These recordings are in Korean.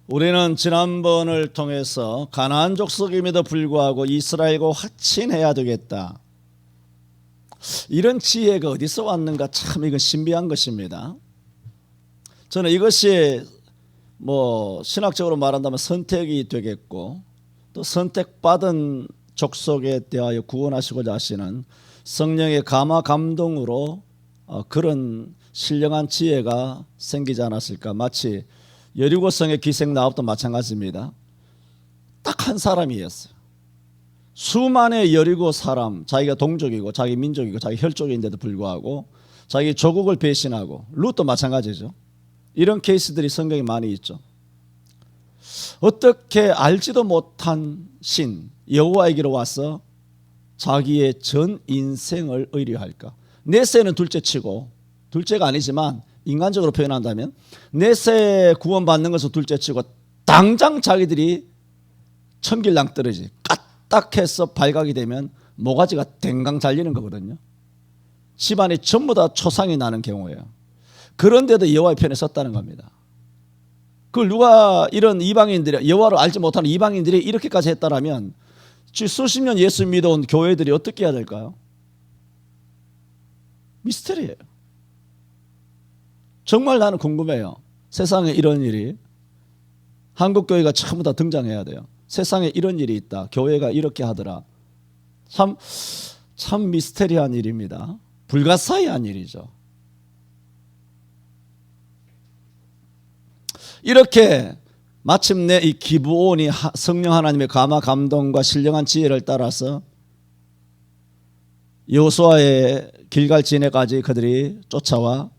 우리는 지난번을 통해서 가나안 족속임에도 불구하고 이스라엘과 화친해야 되겠다, 이런 지혜가 어디서 왔는가, 참 이건 신비한 것입니다. 저는 이것이 신학적으로 말한다면 선택이 되겠고, 또 선택받은 족속에 대하여 구원하시고자 하시는 성령의 감화 감동으로 그런 신령한 지혜가 생기지 않았을까. 마치 여리고성의 기생 나업도 마찬가지입니다. 딱 한 사람이었어요. 수만의 여리고 사람, 자기가 동족이고 자기 민족이고 자기 혈족인데도 불구하고 자기 조국을 배신하고, 룻도 마찬가지죠. 이런 케이스들이 성경에 많이 있죠. 어떻게 알지도 못한 신 여호와에게로 와서 자기의 전 인생을 의뢰할까? 넷세는 둘째치고, 둘째가 아니지만 인간적으로 표현한다면 넷세 구원받는 것을 둘째치고 당장 자기들이 천길랑 떨어지 까딱해서 발각이 되면 모가지가 댕강 잘리는 거거든요. 집안이 전부 다 초상이 나는 경우예요. 그런데도 여호와의 편에 섰다는 겁니다. 그걸 누가, 이런 이방인들이, 여호와를 알지 못하는 이방인들이 이렇게까지 했다라면 수십 년 예수 믿어온 교회들이 어떻게 해야 될까요? 미스터리예요. 정말 나는 궁금해요. 세상에 이런 일이, 한국교회가 전부 다 등장해야 돼요. 세상에 이런 일이 있다, 교회가 이렇게 하더라. 참 미스터리한 일입니다. 불가사의한 일이죠. 이렇게 마침내 이 기브온이 성령 하나님의 감화 감동과 신령한 지혜를 따라서 여호수아의 길갈 진해까지 그들이 쫓아와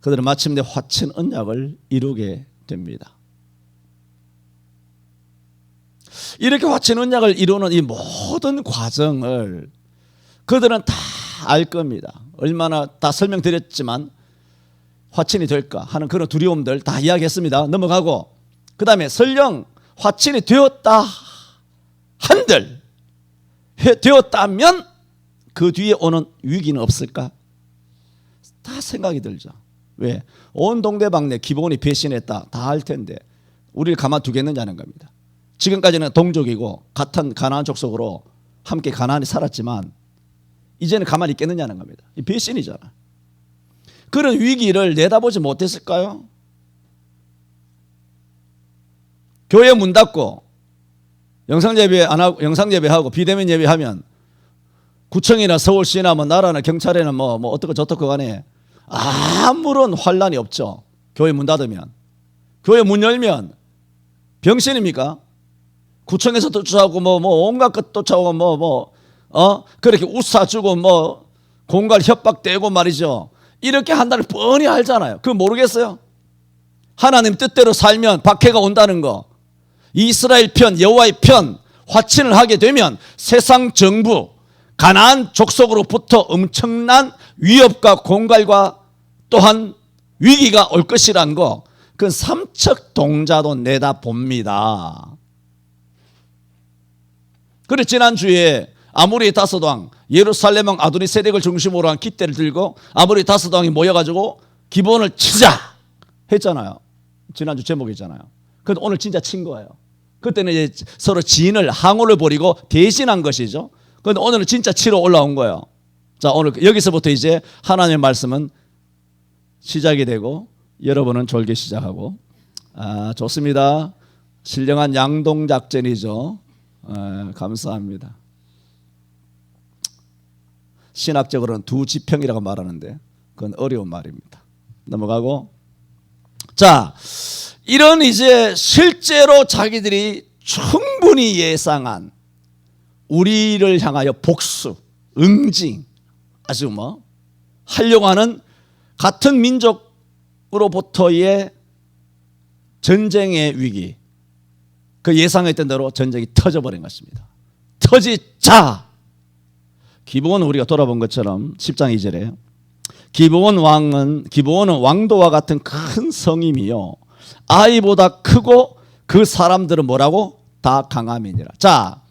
그들은 마침내 화친 언약을 이루게 됩니다. 이렇게 화친 언약을 이루는 이 모든 과정을 그들은 다 알 겁니다. 얼마나 다 설명드렸지만 화친이 될까 하는 그런 두려움들 다 이야기했습니다. 넘어가고, 그 다음에 설령 화친이 되었다 한들, 되었다면 그 뒤에 오는 위기는 없을까? 다 생각이 들죠. 왜? 온 동대방네 기브온이 배신했다 다 할 텐데 우리를 가만두겠느냐는 겁니다. 지금까지는 동족이고 같은 가나안 족속으로 함께 가나안에 살았지만 이제는 가만히 있겠느냐는 겁니다. 이 배신이잖아. 그런 위기를 내다보지 못했을까요? 교회 문 닫고 영상예배 안 하고, 영상예배하고 비대면 예배하면 구청이나 서울시나 나라나 경찰에는 어떻고 저떻고 간에 아무런 환란이 없죠. 교회 문 닫으면. 교회 문 열면 병신입니까? 구청에서 쫓아오고 온갖 것 쫓아오고 그렇게 웃사주고 공갈 협박되고 말이죠. 이렇게 한다는 뻔히 알잖아요. 그거 모르겠어요? 하나님 뜻대로 살면 박해가 온다는 거, 이스라엘 편, 여호와의 편 화친을 하게 되면 세상 정부 가나안 족속으로부터 엄청난 위협과 공갈과 또한 위기가 올 것이라는 거, 그건 삼척 동자도 내다봅니다. 그래 지난주에 아모리 다섯 왕, 예루살렘 왕 아도니 세덱을 중심으로 한 깃대를 들고 아모리 다섯 왕이 모여가지고 기브온을 치자 했잖아요. 지난주 제목이잖아요. 그런데 오늘 진짜 친 거예요. 그때는 이제 서로 진을, 항호를 벌이고 대신한 것이죠. 그런데 오늘은 진짜 치러 올라온 거예요. 자, 오늘 여기서부터 이제 하나님의 말씀은 시작이 되고 여러분은 졸기 시작하고, 좋습니다. 신령한 양동작전이죠. 감사합니다. 신학적으로는 두 지평이라고 말하는데 그건 어려운 말입니다. 넘어가고, 자, 이런 이제 실제로 자기들이 충분히 예상한 우리를 향하여 복수, 응징, 아주 하려고 하는 같은 민족으로부터의 전쟁의 위기, 그 예상했던 대로 전쟁이 터져버린 것입니다. 터지자 기브온은 우리가 돌아본 것처럼 10장 2절에 기브온은 왕도와 같은 큰 성임이요 아이보다 크고 그 사람들은 뭐라고? 다 강함이니라. 자,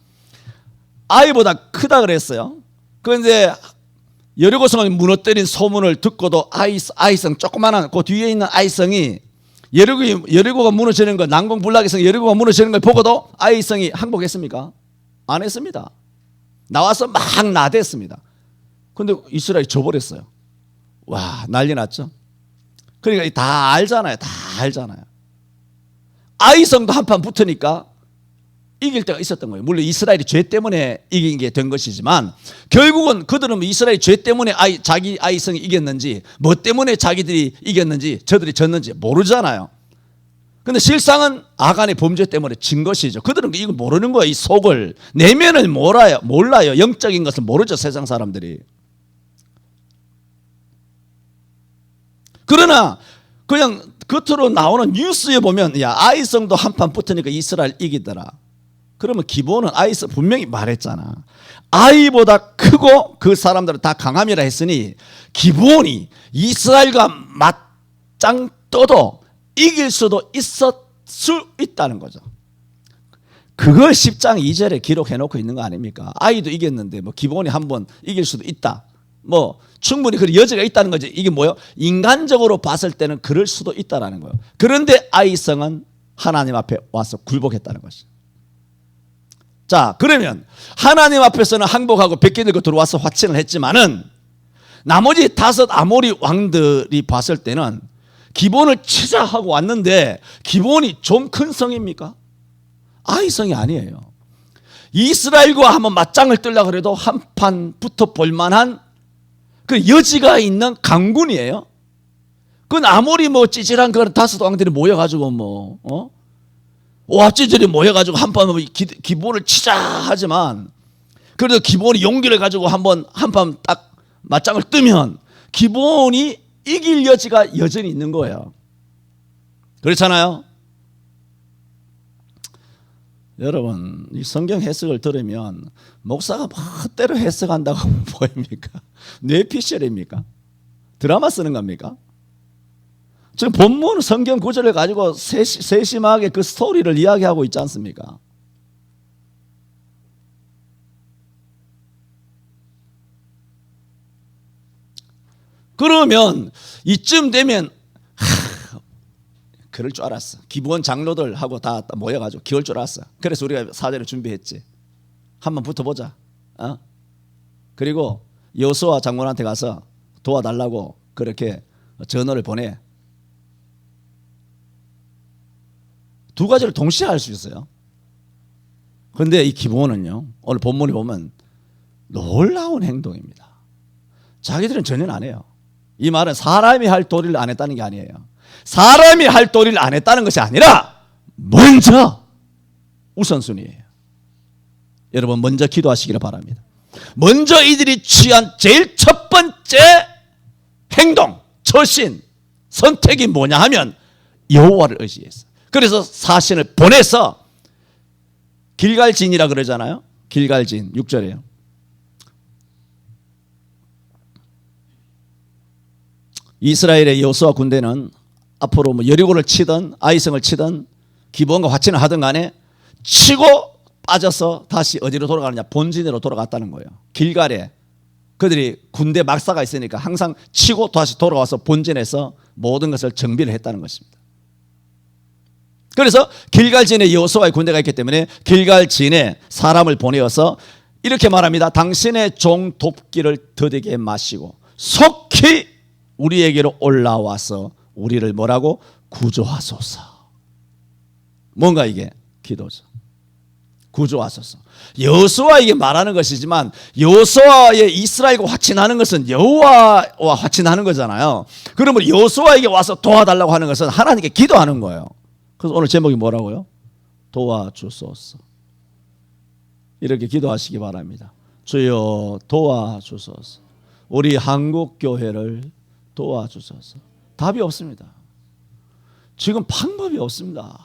아이보다 크다 그랬어요. 그런데 여리고성을 무너뜨린 소문을 듣고도 아이성, 조그마한 그 뒤에 있는 아이성이 여리고가 무너지는 거, 난공불락에서 여리고가 무너지는 걸 보고도 아이성이 항복했습니까? 안 했습니다. 나와서 막 나댔습니다. 근데 이스라엘이 져버렸어요. 와, 난리 났죠. 그러니까 다 알잖아요. 다 알잖아요. 아이성도 한판 붙으니까 이길 때가 있었던 거예요. 물론 이스라엘이 죄 때문에 이긴 게 된 것이지만 결국은 그들은 이스라엘이 죄 때문에 자기 아이성이 이겼는지 뭐 때문에 자기들이 이겼는지 저들이 졌는지 모르잖아요. 근데 실상은 아간의 범죄 때문에 진 것이죠. 그들은 이걸 모르는 거예요. 이 속을, 내면을 몰라요. 영적인 것을 모르죠. 세상 사람들이. 그러나 그냥 겉으로 나오는 뉴스에 보면 야, 아이성도 한판 붙으니까 이스라엘 이기더라. 그러면 기본은 아이성 분명히 말했잖아. 아이보다 크고 그 사람들은 다 강함이라 했으니 기본이 이스라엘과 맞짱 떠도 이길 수도 있을 수 있다는 거죠. 그걸 10장 2절에 기록해놓고 있는 거 아닙니까? 아이도 이겼는데 뭐 기본이 한번 이길 수도 있다. 뭐 충분히 그 여지가 있다는 거지. 이게 뭐예요? 인간적으로 봤을 때는 그럴 수도 있다라는 거예요. 그런데 아이성은 하나님 앞에 와서 굴복했다는 것이죠. 자, 그러면 하나님 앞에서는 항복하고 백기 들고 들어와서 화친을 했지만은 나머지 5 아모리 왕들이 봤을 때는 기본을 치자 하고 왔는데 기본이 좀 큰 성입니까? 아이성이 아니에요. 이스라엘과 한번 맞짱을 뜨려고 해도 한판 붙어 볼 만한 그 여지가 있는 강군이에요. 그건 아무리 뭐 찌질한 그런 5 왕들이 모여가지고 와 찌질이 모여가지고 한판 기본을 치자 하지만 그래도 기본이 용기를 가지고 한판 딱 맞짱을 뜨면 기본이 이길 여지가 여전히 있는 거예요. 그렇잖아요. 여러분, 이 성경 해석을 들으면 목사가 멋대로 해석한다고 보입니까? 뇌피셜입니까? 드라마 쓰는 겁니까? 지금 본문 성경 구절을 가지고 세심하게 그 스토리를 이야기하고 있지 않습니까? 그러면 이쯤 되면 그럴 줄 알았어. 기본 장로들하고 다 모여가지고 기울 줄 알았어. 그래서 우리가 사전을 준비했지. 한번 붙어보자. 그리고 여호수아 장군한테 가서 도와달라고 그렇게 전언을 보내. 2가지를 동시에 할 수 있어요. 그런데 이 기본은요, 오늘 본문에 보면 놀라운 행동입니다. 자기들은 전혀 안 해요. 이 말은 사람이 할 도리를 안 했다는 게 아니에요. 사람이 할 도리를 안 했다는 것이 아니라 먼저 우선순위예요. 여러분 먼저 기도하시기를 바랍니다. 먼저 이들이 취한 제일 첫 번째 행동, 처신, 선택이 뭐냐 하면 여호와를 의지했어. 그래서 사신을 보내서 길갈진이라 그러잖아요. 길갈진 6절이에요. 이스라엘의 여호수아 군대는 앞으로 뭐 여리고를 치든 아이성을 치든 기본과 화친을 하든 간에 치고 빠져서 다시 어디로 돌아가느냐, 본진으로 돌아갔다는 거예요. 길갈에 그들이 군대 막사가 있으니까 항상 치고 다시 돌아와서 본진에서 모든 것을 정비를 했다는 것입니다. 그래서 길갈진에 여호수아의 군대가 있기 때문에 길갈진에 사람을 보내어서 이렇게 말합니다. 당신의 종 돕기를 더디게 마시고 속히 우리에게로 올라와서 우리를 뭐라고? 구조하소서. 뭔가 이게 기도죠. 구조하소서. 여호수아에게 말하는 것이지만 여호수아의 이스라엘과 화친하는 것은 여호와와 화친하는 거잖아요. 그러면 여호수아에게 와서 도와달라고 하는 것은 하나님께 기도하는 거예요. 그래서 오늘 제목이 뭐라고요? 도와주소서. 이렇게 기도하시기 바랍니다. 주여 도와주소서. 우리 한국교회를 도와주소서. 답이 없습니다. 지금 방법이 없습니다.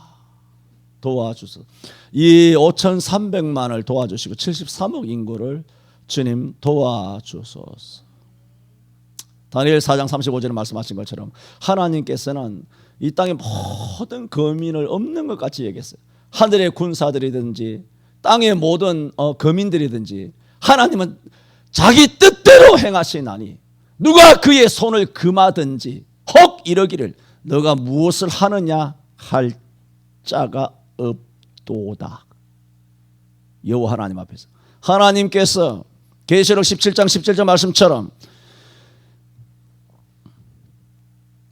도와주소서. 이 5,300만을 도와주시고 73억 인구를 주님 도와주소서. 다니엘 4장 35절에 말씀하신 것처럼 하나님께서는 이 땅의 모든 거민을 없는 것 같이 얘기했어요. 하늘의 군사들이든지 땅의 모든 거민들이든지 하나님은 자기 뜻대로 행하시나니 누가 그의 손을 금하든지 혹 이러기를 너가 무엇을 하느냐 할 자가 없도다. 여호와 하나님 앞에서. 하나님께서 계시록 17장 17절 말씀처럼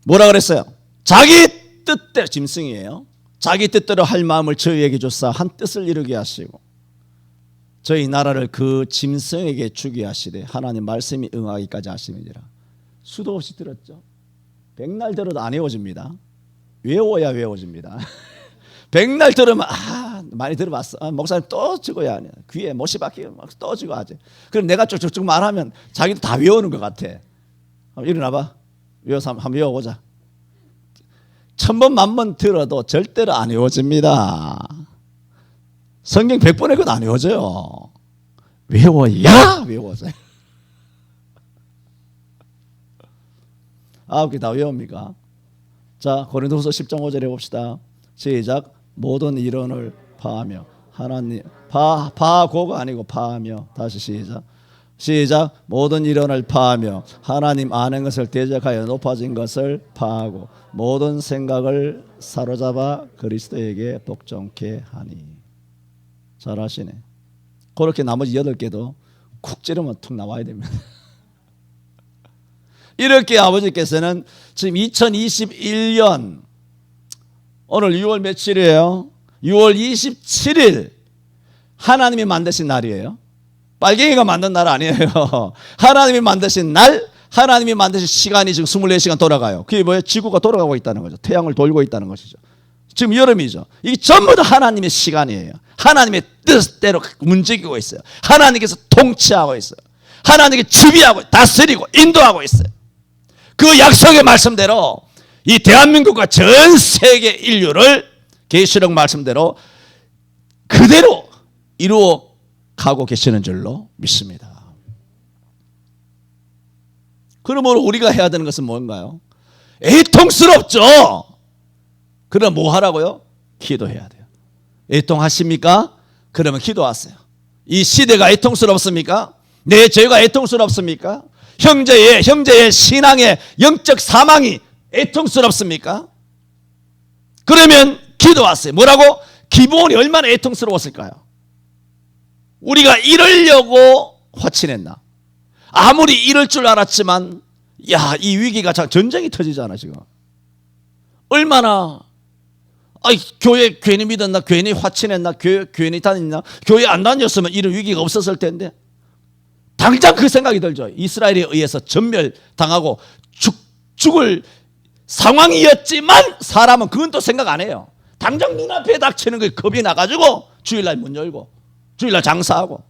뭐라 그랬어요? 자기 뜻대로, 짐승이에요. 자기 뜻대로 할 마음을 저희에게 줬사 한 뜻을 이루게 하시고 저희 나라를 그 짐승에게 주게 하시되 하나님 말씀이 응하기까지 하심이니라. 수도 없이 들었죠. 백날 들어도 안 외워집니다. 외워야 외워집니다. 백날 들으면 많이 들어봤어. 목사님 또 적어야 하냐. 귀에 못이 박히면 또 적어 하지. 그럼 내가 쭉쭉쭉 말하면 자기도 다 외우는 것 같아. 일어나봐. 외워서 한번 외워보자. 1000번 만번 들어도 절대로 안 외워집니다. 성경 100번 읽어도 안 외워져요. 외워야 외워져요. 9개 다 외웁니까? 자, 고린도후서 10장 5절 해봅시다. 시작. 모든 이론을 파하며 하나님 파고가 아니고 파하며. 다시 시작. 모든 이론을 파하며 하나님 아는 것을 대적하여 높아진 것을 파하고 모든 생각을 사로잡아 그리스도에게 복종케 하니. 잘하시네. 그렇게 나머지 8개도 쿡 찌르면 툭 나와야 됩니다. 이렇게 아버지께서는 지금 2021년 오늘 6월 며칠이에요? 6월 27일 하나님이 만드신 날이에요. 빨갱이가 만든 날 아니에요. 하나님이 만드신 날, 하나님이 만드신 시간이 지금 24시간 돌아가요. 그게 뭐예요? 지구가 돌아가고 있다는 거죠. 태양을 돌고 있다는 것이죠. 지금 여름이죠. 이게 전부 다 하나님의 시간이에요. 하나님의 뜻대로 움직이고 있어요. 하나님께서 통치하고 있어요. 하나님께 지배하고 다스리고 인도하고 있어요. 그 약속의 말씀대로 이 대한민국과 전 세계 인류를 계시록 말씀대로 그대로 이루어 가고 계시는 줄로 믿습니다. 그러므로 우리가 해야 되는 것은 뭔가요? 애통스럽죠. 그럼 뭐 하라고요? 기도해야 돼요. 애통하십니까? 그러면 기도하세요. 이 시대가 애통스럽습니까? 내 죄가 애통스럽습니까? 형제의 신앙의 영적 사망이 애통스럽습니까? 그러면 기도하세요. 뭐라고? 기본이 얼마나 애통스러웠을까요? 우리가 이러려고 화친했나? 아무리 이럴 줄 알았지만 이 위기가 전쟁이 터지잖아 지금. 얼마나 교회 괜히 믿었나? 괜히 화친했나? 괜히 다녔나? 교회 안 다녔으면 이런 위기가 없었을 텐데 당장 그 생각이 들죠. 이스라엘에 의해서 전멸당하고 죽을 상황이었지만 사람은 그건 또 생각 안 해요. 당장 눈앞에 닥치는 게 겁이 나가지고 주일날 문 열고 주일날 장사하고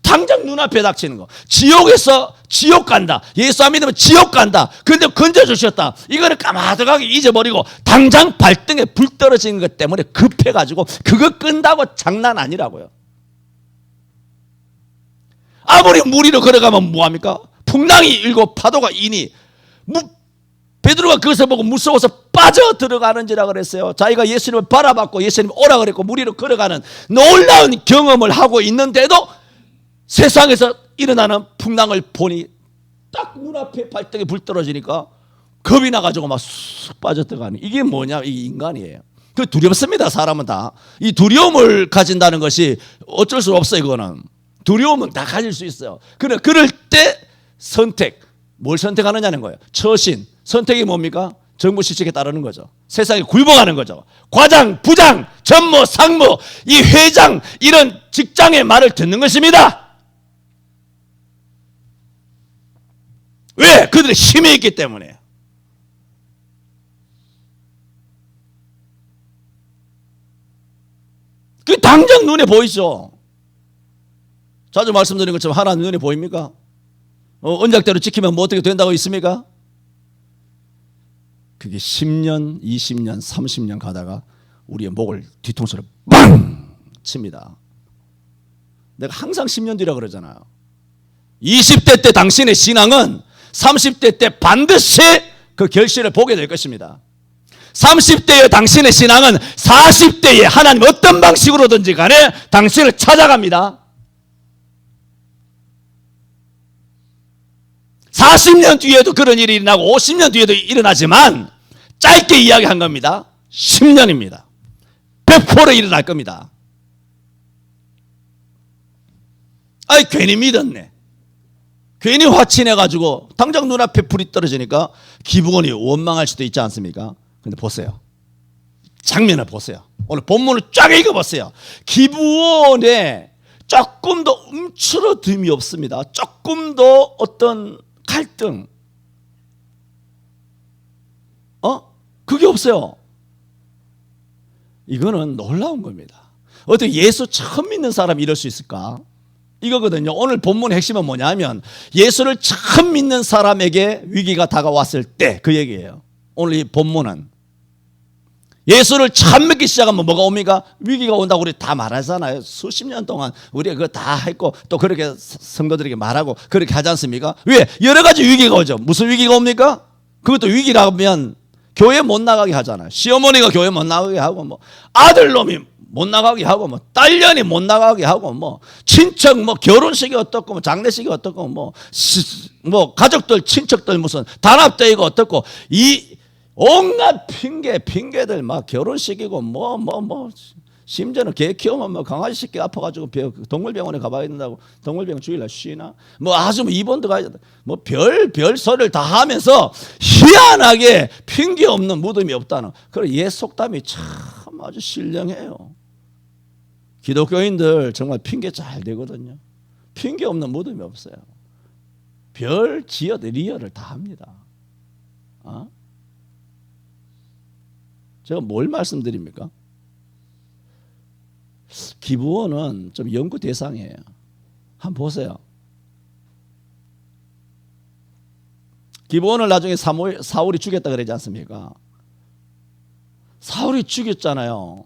당장 눈앞에 닥치는 거. 지옥에서 지옥 간다. 예수 안 믿으면 지옥 간다. 그런데 건져주셨다. 이거를 까마득하게 잊어버리고 당장 발등에 불 떨어지는 것 때문에 급해가지고 그거 끈다고 장난 아니라고요. 아무리 무리로 걸어가면 뭐합니까? 풍랑이 일고 파도가 이니 베드로가 그것을 보고 무서워서 빠져 들어가는지라 그랬어요. 자기가 예수님을 바라봤고 예수님 오라 그랬고 무리로 걸어가는 놀라운 경험을 하고 있는데도 세상에서 일어나는 풍랑을 보니 딱 눈앞에 발등에 불 떨어지니까 겁이 나가지고 막 쑥 빠져들어가는. 이게 뭐냐? 이게 인간이에요. 그 두렵습니다. 사람은 다. 이 두려움을 가진다는 것이 어쩔 수 없어요. 이거는 두려움은 다 가질 수 있어요. 그럴 때 선택, 뭘 선택하느냐는 거예요. 처신, 선택이 뭡니까? 정부 시책에 따르는 거죠. 세상에 굴복하는 거죠. 과장, 부장, 전무, 상무, 이 회장 이런 직장의 말을 듣는 것입니다. 왜? 그들의 힘이 있기 때문에. 그 당장 눈에 보이죠. 자주 말씀드린 것처럼 하나님 눈에 보입니까? 언약대로 지키면 뭐 어떻게 된다고 있습니까? 그게 10년, 20년, 30년 가다가 우리의 목을 뒤통수를 빵 칩니다. 내가 항상 10년 뒤라 그러잖아요. 20대 때 당신의 신앙은 30대 때 반드시 그 결실을 보게 될 것입니다. 30대의 당신의 신앙은 40대에 하나님 어떤 방식으로든지 간에 당신을 찾아갑니다. 40년 뒤에도 그런 일이 일어나고 50년 뒤에도 일어나지만 짧게 이야기한 겁니다. 10년입니다. 100% 일어날 겁니다. 아이, 괜히 믿었네. 괜히 화친해가지고 당장 눈앞에 불이 떨어지니까 기부원이 원망할 수도 있지 않습니까? 근데 보세요. 장면을 보세요. 오늘 본문을 쫙 읽어보세요. 기부원에 조금 더 움츠러듦이 없습니다. 조금 더 어떤 갈등, 그게 없어요. 이거는 놀라운 겁니다. 어떻게 예수 처음 믿는 사람이 이럴 수 있을까? 이거거든요. 오늘 본문의 핵심은 뭐냐면 예수를 처음 믿는 사람에게 위기가 다가왔을 때 그 얘기예요. 오늘 이 본문은 예수를 처음 믿기 시작하면 뭐가 옵니까? 위기가 온다고 우리 다 말하잖아요. 수십 년 동안 우리가 그거 다 했고 또 그렇게 성도들에게 말하고 그렇게 하지 않습니까? 왜? 여러 가지 위기가 오죠. 무슨 위기가 옵니까? 그것도 위기라면 교회 못 나가게 하잖아요. 시어머니가 교회 못 나가게 하고 뭐 아들놈이 못 나가게 하고 뭐 딸년이 못 나가게 하고 뭐 친척 뭐 결혼식이 어떻고 뭐 장례식이 어떻고 뭐 가족들 친척들 무슨 단합대회가 어떻고 이 온갖 핑계들 막 결혼식이고 뭐 심지어는 개 키우면 뭐 강아지 새끼 아파가지고 동물병원에 가봐야 된다고 동물병원 주일날 쉬나 뭐 아주 입원도 가야 된다 뭐 별 소리를 다 하면서 희한하게 핑계 없는 무덤이 없다는 그런 옛 속담이 참 아주 신령해요. 기독교인들 정말 핑계 잘 되거든요. 핑계 없는 무덤이 없어요. 별 지어들 리얼을 다 합니다. 제가 뭘 말씀드립니까? 기부원은 좀 연구 대상이에요. 한번 보세요. 기부원을 나중에 사울이 죽였다 그러지 않습니까? 사울이 죽였잖아요.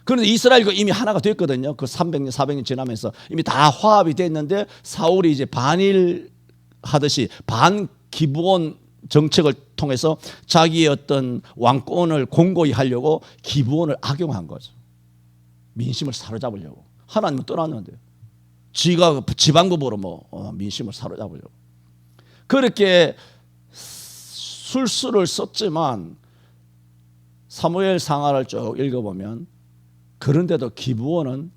그런데 이스라엘과 이미 하나가 됐거든요. 그 300년, 400년 지나면서 이미 다 화합이 됐는데 사울이 이제 반일하듯이 반기부원 정책을 통해서 자기의 어떤 왕권을 공고히 하려고 기부원을 악용한 거죠. 민심을 사로잡으려고. 하나님은 떠났는데 지가 지방법으로 민심을 사로잡으려고. 그렇게 술수를 썼지만 사무엘 상하를 쭉 읽어보면 그런데도 기부원은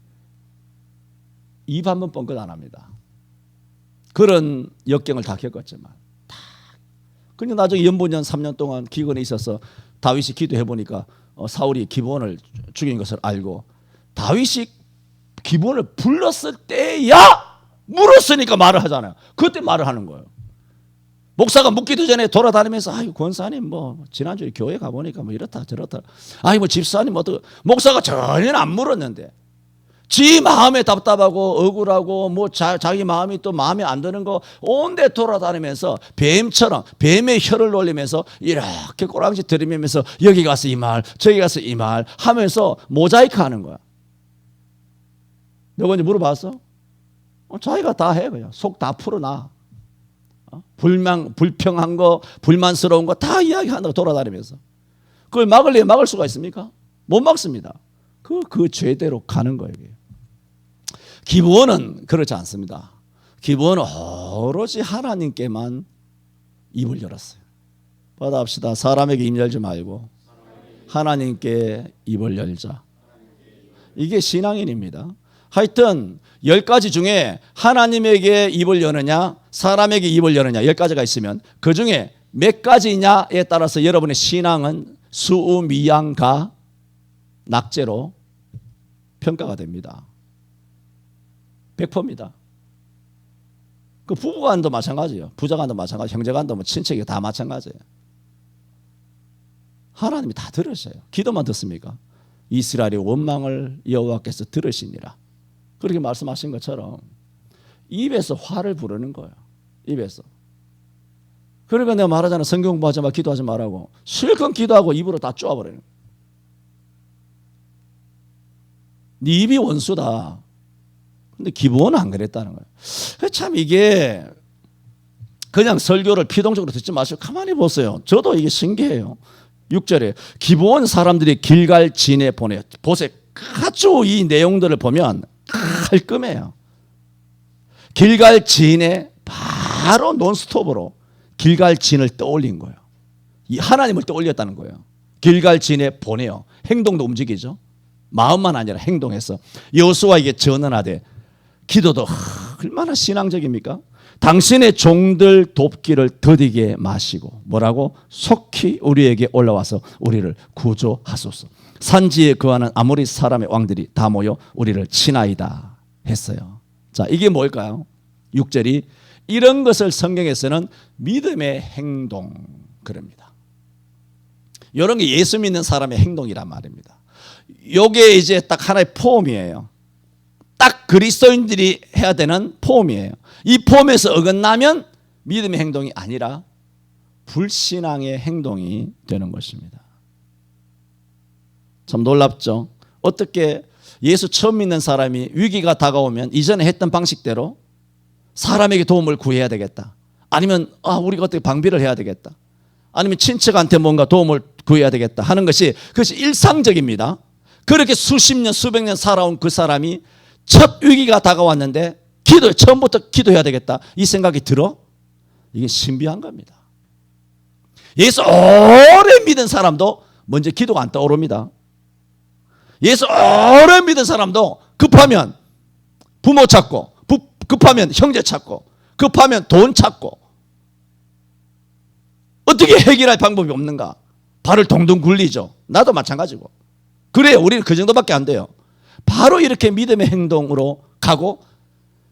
입 한 번 뻥끗 안 합니다. 그런 역경을 다 겪었지만 근데 나중에 연보년 3년 동안 기근에 있어서 다윗이 기도해 보니까 사울이 기브온을 죽인 것을 알고 다윗이 기브온을 불렀을 때야 물었으니까 말을 하잖아요. 그때 말을 하는 거예요. 목사가 묻기도 전에 돌아다니면서 아유 권사님 뭐 지난주에 교회 가보니까 뭐 이렇다 저렇다 아이 뭐 집사님 어떻게 목사가 전혀 안 물었는데 지 마음에 답답하고 억울하고 뭐 자기 마음이 또 마음에 안 드는 거 온데 돌아다니면서 뱀처럼 뱀의 혀를 놀리면서 이렇게 꼬랑지 들이면서 여기 가서 이 말 저기 가서 이 말 하면서 모자이크 하는 거야. 너가 이제 물어봤어? 자기가 다 해 그냥 속 다 풀어놔. 불평한 거 불만스러운 거 다 이야기한다고 돌아다니면서 그걸 막을 수가 있습니까? 못 막습니다. 그 죄대로 가는 거예요. 기부원은 그렇지 않습니다. 기부원은 오로지 하나님께만 입을 열었어요. 받아합시다. 사람에게 입 열지 말고 하나님께 입을 열자. 이게 신앙인입니다. 하여튼 10가지 중에 하나님에게 입을 여느냐 사람에게 입을 여느냐 10가지가 있으면 그 중에 몇 가지냐에 따라서 여러분의 신앙은 수미양가 낙제로 평가가 됩니다. 100%입니다. 그 부부간도 마찬가지예요. 부자간도 마찬가지, 형제간도 뭐 친척이 다 마찬가지예요. 하나님이 다 들으셔요. 기도만 듣습니까? 이스라엘의 원망을 여호와께서 들으시니라. 그렇게 말씀하신 것처럼 입에서 화를 부르는 거예요. 입에서. 그러니까 내가 말하잖아. 성경 공부하지 마, 기도하지 말라고. 실컷 기도하고 입으로 다 쪼아버리는 거예요. 네 입이 원수다. 근데 기부원은 안 그랬다는 거예요. 참 이게 그냥 설교를 피동적으로 듣지 마시고 가만히 보세요. 저도 이게 신기해요. 6절에 기부원 사람들이 길갈 진에 보내요. 보세요. 아주 이 내용들을 보면 깔끔해요. 길갈 진에 바로 논스톱으로 길갈 진을 떠올린 거예요. 이 하나님을 떠올렸다는 거예요. 길갈 진에 보내요. 행동도 움직이죠. 마음만 아니라 행동해서 여호수아에게 전언하되 기도도 얼마나 신앙적입니까? 당신의 종들 돕기를 더디게 마시고 뭐라고? 속히 우리에게 올라와서 우리를 구조하소서. 산지에 거하는 아모리 사람의 왕들이 다 모여 우리를 치나이다 했어요. 자, 이게 뭘까요? 6절이 이런 것을 성경에서는 믿음의 행동 그럽니다. 이런 게 예수 믿는 사람의 행동이란 말입니다. 이게 이제 딱 하나의 폼이에요. 딱 그리스도인들이 해야 되는 폼이에요. 이 폼에서 어긋나면 믿음의 행동이 아니라 불신앙의 행동이 되는 것입니다. 참 놀랍죠? 어떻게 예수 처음 믿는 사람이 위기가 다가오면 이전에 했던 방식대로 사람에게 도움을 구해야 되겠다. 아니면 우리가 어떻게 방비를 해야 되겠다. 아니면 친척한테 뭔가 도움을 구해야 되겠다 하는 것이 그것이 일상적입니다. 그렇게 수십 년 수백 년 살아온 그 사람이 첫 위기가 다가왔는데 처음부터 기도해야 되겠다 이 생각이 들어? 이게 신비한 겁니다. 예수 오래 믿은 사람도 먼저 기도가 안 떠오릅니다. 예수 오래 믿은 사람도 급하면 부모 찾고 급하면 형제 찾고 급하면 돈 찾고 어떻게 해결할 방법이 없는가? 발을 동동 굴리죠. 나도 마찬가지고. 그래요. 우리는 그 정도밖에 안 돼요. 바로 이렇게 믿음의 행동으로 가고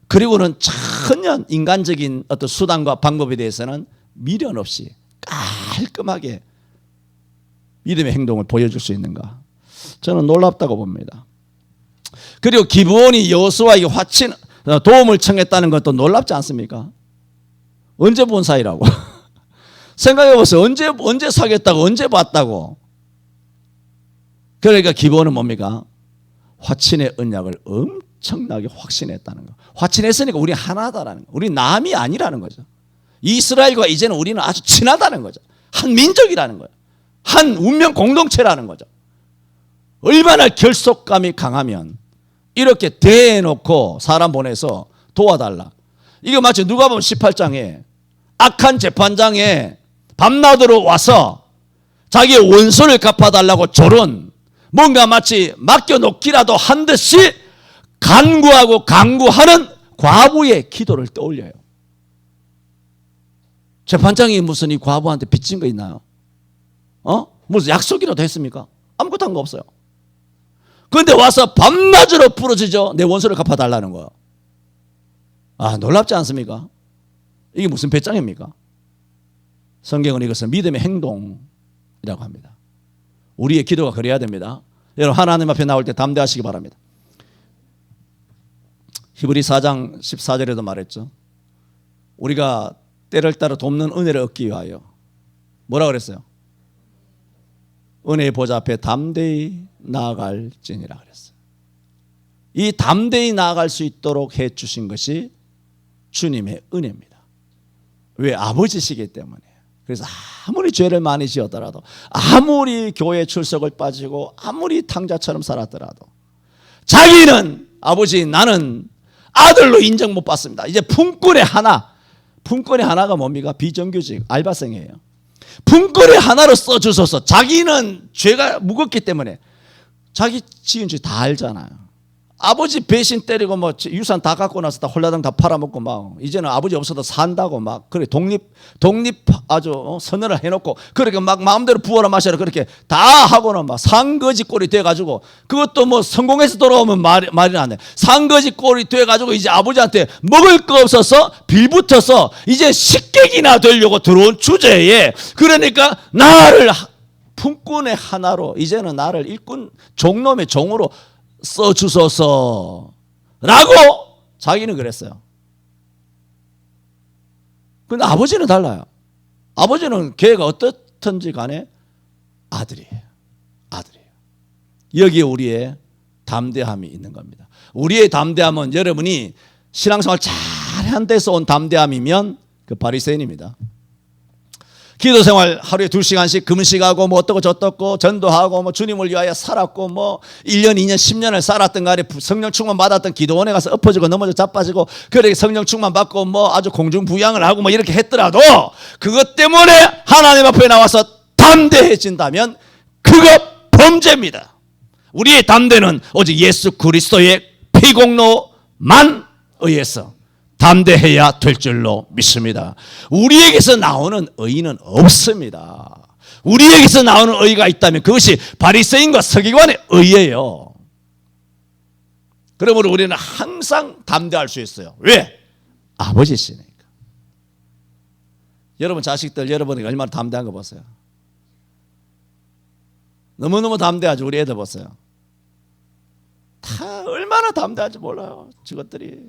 그리고는 전혀 인간적인 어떤 수단과 방법에 대해서는 미련 없이 깔끔하게 믿음의 행동을 보여줄 수 있는가? 저는 놀랍다고 봅니다. 그리고 기브온이 여호수아에게 도움을 청했다는 것도 놀랍지 않습니까? 언제 본 사이라고? 생각해보세요. 언제 사귀었다고 언제 봤다고? 그러니까 기브온은 뭡니까? 화친의 언약을 엄청나게 확신했다는 거. 확신했으니까 우리 하나다라는 거. 우리 남이 아니라는 거죠. 이스라엘과 이제는 우리는 아주 친하다는 거죠. 한 민족이라는 거예요. 한 운명 공동체라는 거죠. 얼마나 결속감이 강하면 이렇게 대놓고 사람 보내서 도와달라. 이거 마치 누가복음 18장에 악한 재판장에 밤낮으로 와서 자기의 원수를 갚아달라고 조른 뭔가 마치 맡겨놓기라도 한 듯이 간구하고 강구하는 과부의 기도를 떠올려요. 재판장이 무슨 이 과부한테 빚진 거 있나요? 무슨 약속이라도 했습니까? 아무것도 한 거 없어요. 그런데 와서 밤낮으로 부러지죠. 내 원수를 갚아달라는 거예요. 놀랍지 않습니까? 이게 무슨 배짱입니까? 성경은 이것을 믿음의 행동이라고 합니다. 우리의 기도가 그래야 됩니다. 여러분 하나님 앞에 나올 때 담대하시기 바랍니다. 히브리 4장 14절에도 말했죠. 우리가 때를 따라 돕는 은혜를 얻기 위하여 뭐라 그랬어요? 은혜의 보좌 앞에 담대히 나아갈지니라 그랬어요. 이 담대히 나아갈 수 있도록 해주신 것이 주님의 은혜입니다. 왜? 아버지시기 때문에. 그래서 아무리 죄를 많이 지었더라도 아무리 교회 출석을 빠지고 아무리 탕자처럼 살았더라도 자기는 아버지 나는 아들로 인정 못 받습니다. 이제 품꾼의 하나가 뭡니까? 비정규직 알바생이에요. 품꾼의 하나로 써주셔서 자기는 죄가 무겁기 때문에 자기 지은 죄 다 알잖아요. 아버지 배신 때리고 뭐 유산 다 갖고 나서 다 홀라당 다 팔아먹고 막 이제는 아버지 없어도 산다고 막 그래 독립 아주 선언을 해놓고 그렇게 막 마음대로 부어라 마셔라 그렇게 다 하고는 막 상거지 꼴이 돼가지고 그것도 뭐 성공해서 돌아오면 말이 안 돼. 상거지 꼴이 돼가지고 이제 아버지한테 먹을 거 없어서 빌붙어서 이제 식객이나 되려고 들어온 주제에 그러니까 나를 품꾼의 하나로 이제는 나를 일꾼 종놈의 종으로 써주소서 라고 자기는 그랬어요. 근데 아버지는 달라요. 아버지는 걔가 어떻든지 간에 아들이에요. 여기에 우리의 담대함이 있는 겁니다. 우리의 담대함은 여러분이 신앙생활 잘한 데서 온 담대함이면 그 바리새인입니다. 기도생활 하루에 2시간씩 금식하고 뭐 어떻고 저떻고 전도하고 뭐 주님을 위하여 살았고 뭐 1년 2년 10년을 살았던 간에 성령 충만 받았던 기도원에 가서 엎어지고 넘어져 자빠지고 그렇게 성령 충만 받고 뭐 아주 공중부양을 하고 뭐 이렇게 했더라도 그것 때문에 하나님 앞에 나와서 담대해진다면 그거 범죄입니다. 우리의 담대는 오직 예수 그리스도의 피공로만 의해서 담대해야 될 줄로 믿습니다. 우리에게서 나오는 의의는 없습니다. 우리에게서 나오는 의의가 있다면 그것이 바리새인과 서기관의 의의예요. 그러므로 우리는 항상 담대할 수 있어요. 왜? 아버지시니까. 여러분 자식들 여러분이 얼마나 담대한 거 보세요. 너무너무 담대하죠. 우리 애들 보세요. 다 얼마나 담대한지 몰라요. 저것들이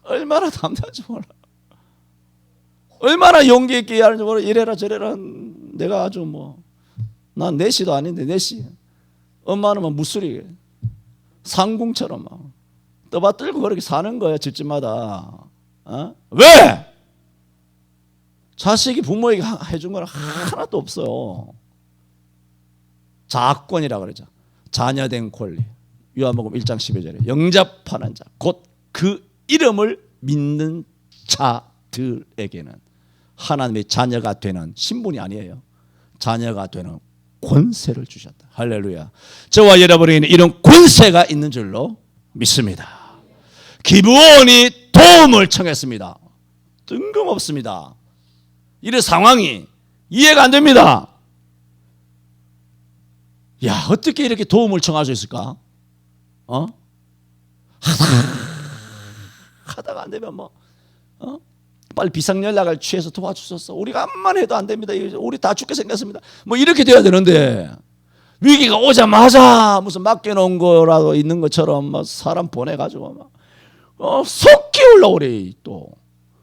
얼마나 담대한지 몰라요. 얼마나 용기 있게 하는지 몰라요. 이래라 저래라. 내가 아주 난 내시도 아닌데 내시. 엄마는 무술이 상궁처럼 막 떠받들고 그렇게 사는 거야. 집집마다. 왜? 자식이 부모에게 해준 건 하나도 없어요. 자권이라 그러죠. 자녀된 권리. 요한복음 1장 12절에 영접하는 자, 곧 그 이름을 믿는 자들에게는 하나님의 자녀가 되는 신분이 아니에요. 자녀가 되는 권세를 주셨다. 할렐루야. 저와 여러분에게는 이런 권세가 있는 줄로 믿습니다. 기브온이 도움을 청했습니다. 뜬금없습니다. 이런 상황이 이해가 안 됩니다. 야, 어떻게 이렇게 도움을 청할 수 있을까? 하다가 안 되면 빨리 비상연락을 취해서 도와주소서. 우리가 암만 해도 안 됩니다. 우리 다 죽게 생겼습니다. 이렇게 돼야 되는데 위기가 오자마자 무슨 맡겨놓은 거라도 있는 것처럼 사람 보내가지고 속기 올라오래. 또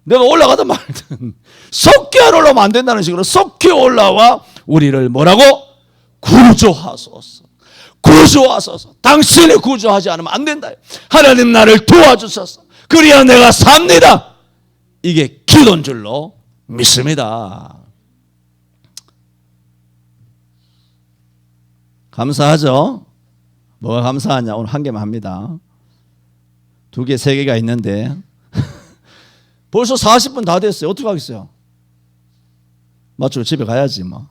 내가 올라가든 말든 속기 안 올라오면 안 된다는 식으로 속기 올라와 우리를 뭐라고? 구조하소서. 구조하소서. 당신이 구조하지 않으면 안 된다. 하나님 나를 도와주소서. 그래야 내가 삽니다. 이게 기도인 줄로 믿습니다. 감사하죠? 뭐가 감사하냐? 오늘 한 개만 합니다. 2개, 3개가 있는데 벌써 40분 다 됐어요. 어떻게 하겠어요? 맞죠? 집에 가야지 뭐.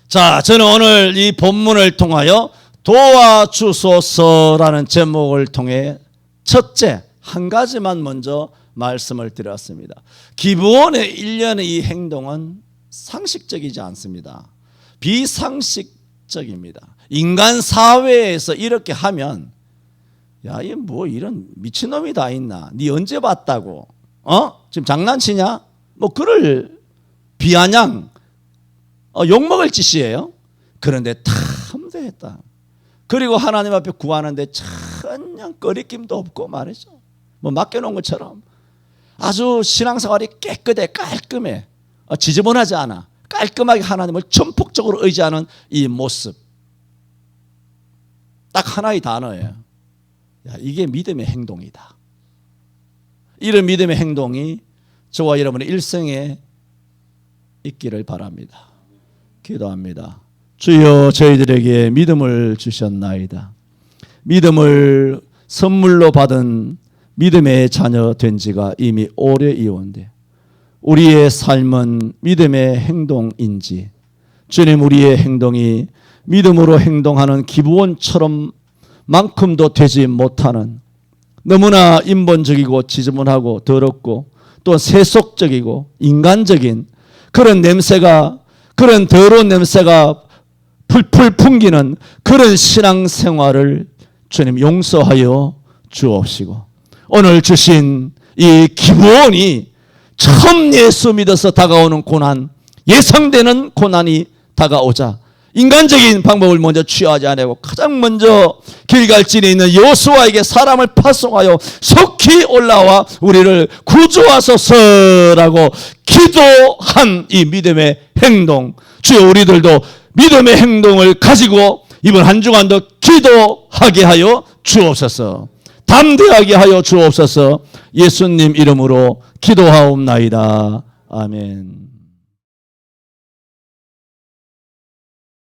자, 저는 오늘 이 본문을 통하여 도와주소서라는 제목을 통해 첫째, 한 가지만 먼저 말씀을 드렸습니다. 기브온의 일련의 이 행동은 상식적이지 않습니다. 비상식적입니다. 인간 사회에서 이렇게 하면 야, 이 이런 미친놈이 다 있나? 니 언제 봤다고? 지금 장난치냐? 그럴 비아냥 욕먹을 짓이에요. 그런데 탐대했다. 그리고 하나님 앞에 구하는데 전혀 꺼리낌도 없고 말이죠. 맡겨놓은 것처럼 아주 신앙생활이 깨끗해 깔끔해. 지저분하지 않아. 깔끔하게 하나님을 전폭적으로 의지하는 이 모습. 딱 하나의 단어예요. 야, 이게 믿음의 행동이다. 이런 믿음의 행동이 저와 여러분의 일생에 있기를 바랍니다. 기도합니다. 주여, 저희들에게 믿음을 주셨나이다. 믿음을 선물로 받은 믿음의 자녀 된 지가 이미 오래이온데 우리의 삶은 믿음의 행동인지 주님, 우리의 행동이 믿음으로 행동하는 기브온처럼 만큼도 되지 못하는 너무나 인본적이고 지저분하고 더럽고 또 세속적이고 인간적인 그런 냄새가, 그런 더러운 냄새가 풀풀 풍기는 그런 신앙생활을 주님 용서하여 주옵시고, 오늘 주신 이 기브온이 처음 예수 믿어서 다가오는 고난, 예상되는 고난이 다가오자 인간적인 방법을 먼저 취하지 않고 가장 먼저 길갈진에 있는 여호수아에게 사람을 파송하여 속히 올라와 우리를 구조하소서라고 기도한 이 믿음의 행동, 주여, 우리들도 믿음의 행동을 가지고 이번 한 주간도 기도하게 하여 주옵소서. 담대하게 하여 주옵소서. 예수님 이름으로 기도하옵나이다. 아멘.